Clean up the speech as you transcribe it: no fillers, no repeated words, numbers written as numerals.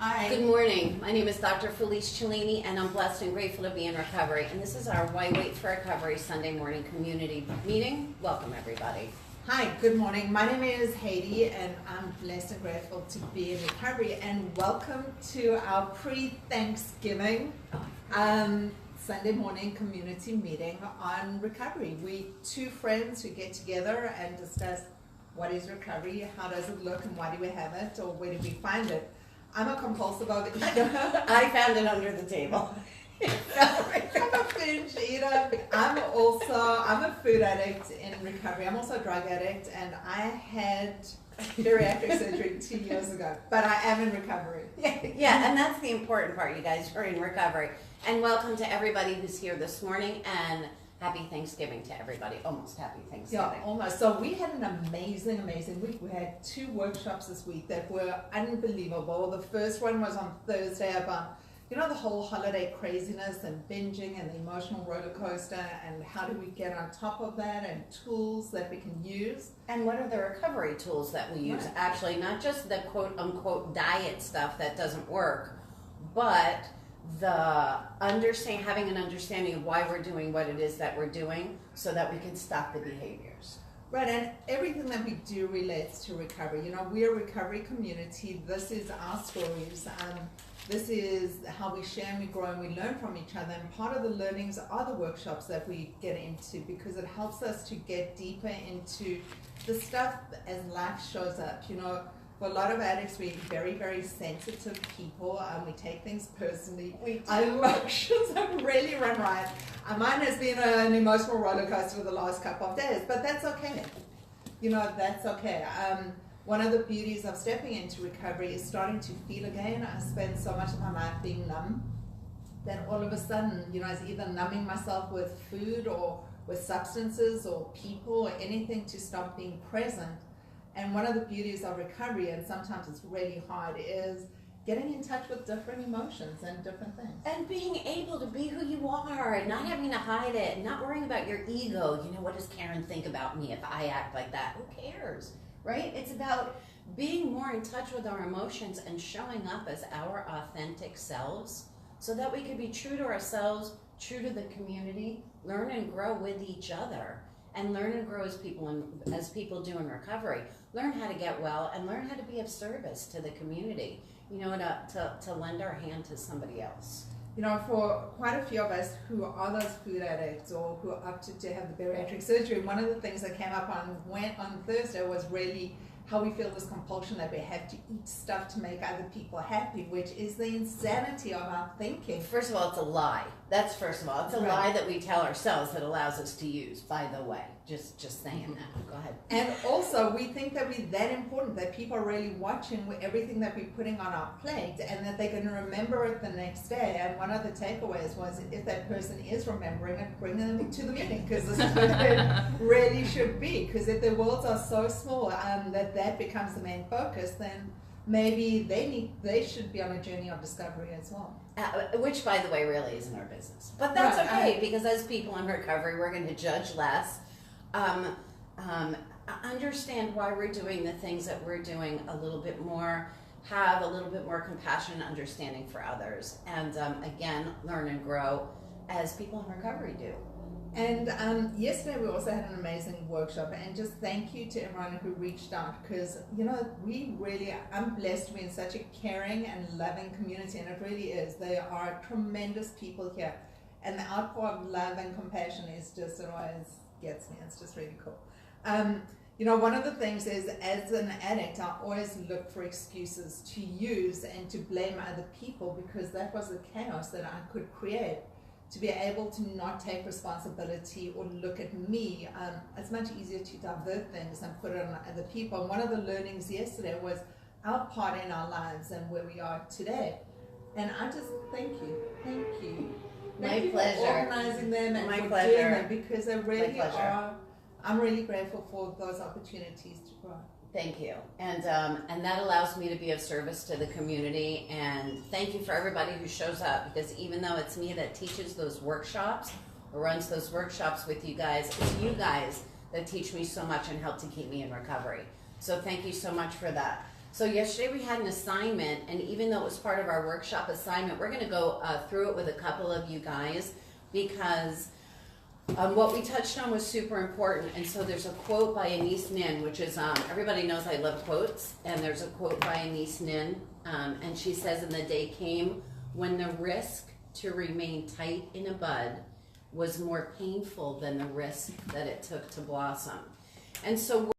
Hi. Good morning. My name is Dr. Felice Cellini, and I'm blessed and grateful to be in recovery. And this is our Why Wait for Recovery Sunday morning community meeting. Welcome, everybody. Hi, good morning. My name is Heidi, and I'm blessed and grateful to be in recovery. And welcome to our pre-Thanksgiving Sunday morning community meeting on recovery. We two friends who get together and discuss what is recovery, how does it look, and why do we have it, or where do we find it. I'm a compulsive overeater. I found it under the table. I'm a binge eater. I'm a food addict in recovery. I'm also a drug addict, and I had bariatric surgery 2 years ago, but I am in recovery. Yeah, and that's the important part, you guys are in recovery. And welcome to everybody who's here this morning, and happy Thanksgiving to everybody. Almost happy Thanksgiving. Yeah, almost. So we had an amazing week. We had 2 workshops this week that were unbelievable. The first one was on Thursday about, the whole holiday craziness and binging and the emotional roller coaster, and how do we get on top of that, and tools that we can use. And what are the recovery tools that we use? Right. Actually, not just the quote-unquote diet stuff that doesn't work, but having an understanding of why we're doing what it is that we're doing so that we can stop the behaviors. Right, and everything that we do relates to recovery. We're a recovery community. This is our stories. This is how we share and we grow and we learn from each other. And part of the learnings are the workshops that we get into, because it helps us to get deeper into the stuff as life shows up. For a lot of addicts, we're very, very sensitive people. We take things personally. Our emotions really run riot. Mine has been an emotional roller coaster for the last couple of days, but that's okay. That's okay. One of the beauties of stepping into recovery is starting to feel again. I spent so much of my life being numb that all of a sudden, I was either numbing myself with food or with substances or people or anything to stop being present. And one of the beauties of recovery, and sometimes it's really hard, is getting in touch with different emotions and different things. And being able to be who you are and not having to hide it and not worrying about your ego. What does Karen think about me if I act like that? Who cares, right? It's about being more in touch with our emotions and showing up as our authentic selves so that we can be true to ourselves, true to the community, learn and grow with each other. And learn and grow as people do in recovery. Learn how to get well and learn how to be of service to the community. To lend our hand to somebody else. For quite a few of us who are those food addicts or who opted to have the bariatric surgery, one of the things that came up on Thursday was really how we feel this compulsion that we have to eat stuff to make other people happy, which is the insanity of our thinking. First of all, it's a lie. It's a lie that we tell ourselves that allows us to use, by the way. Just saying that. Go ahead. And also, we think that we're that important, that people are really watching everything that we're putting on our plate, and that they're going to remember it the next day. And one of the takeaways was, if that person is remembering it, bring them to the meeting, because this is what it really should be. Because if their worlds are so small that becomes the main focus, then maybe they should be on a journey of discovery as well. Which, by the way, really isn't our business. But that's okay, because as people in recovery, we're going to judge less. Understand why we're doing the things that we're doing a little bit more, have a little bit more compassion and understanding for others, and again, learn and grow as people in recovery do. And yesterday we also had an amazing workshop, and just thank you to everyone who reached out, because I'm blessed to be in such a caring and loving community, and it really is. They are tremendous people here, and the outpour of love and compassion is just, it always gets me. It's just really cool. One of the things is, as an addict, I always look for excuses to use and to blame other people, because that was the chaos that I could create. To be able to not take responsibility or look at me, it's much easier to divert things and put it on other people. And one of the learnings yesterday was our part in our lives and where we are today. And I just thank you. My pleasure. For organizing them and for doing them, because they really are. I'm really grateful for those opportunities to grow. Thank you. And that allows me to be of service to the community. And thank you for everybody who shows up, because even though it's me that teaches those workshops or runs those workshops with you guys, it's you guys that teach me so much and help to keep me in recovery. So thank you so much for that. So yesterday we had an assignment, and even though it was part of our workshop assignment, we're going to go through it with a couple of you guys, because what we touched on was super important. And so there's a quote by Anais Nin, which is, everybody knows I love quotes, and there's a quote by Anais Nin, and she says, "And the day came when the risk to remain tight in a bud was more painful than the risk that it took to blossom." And so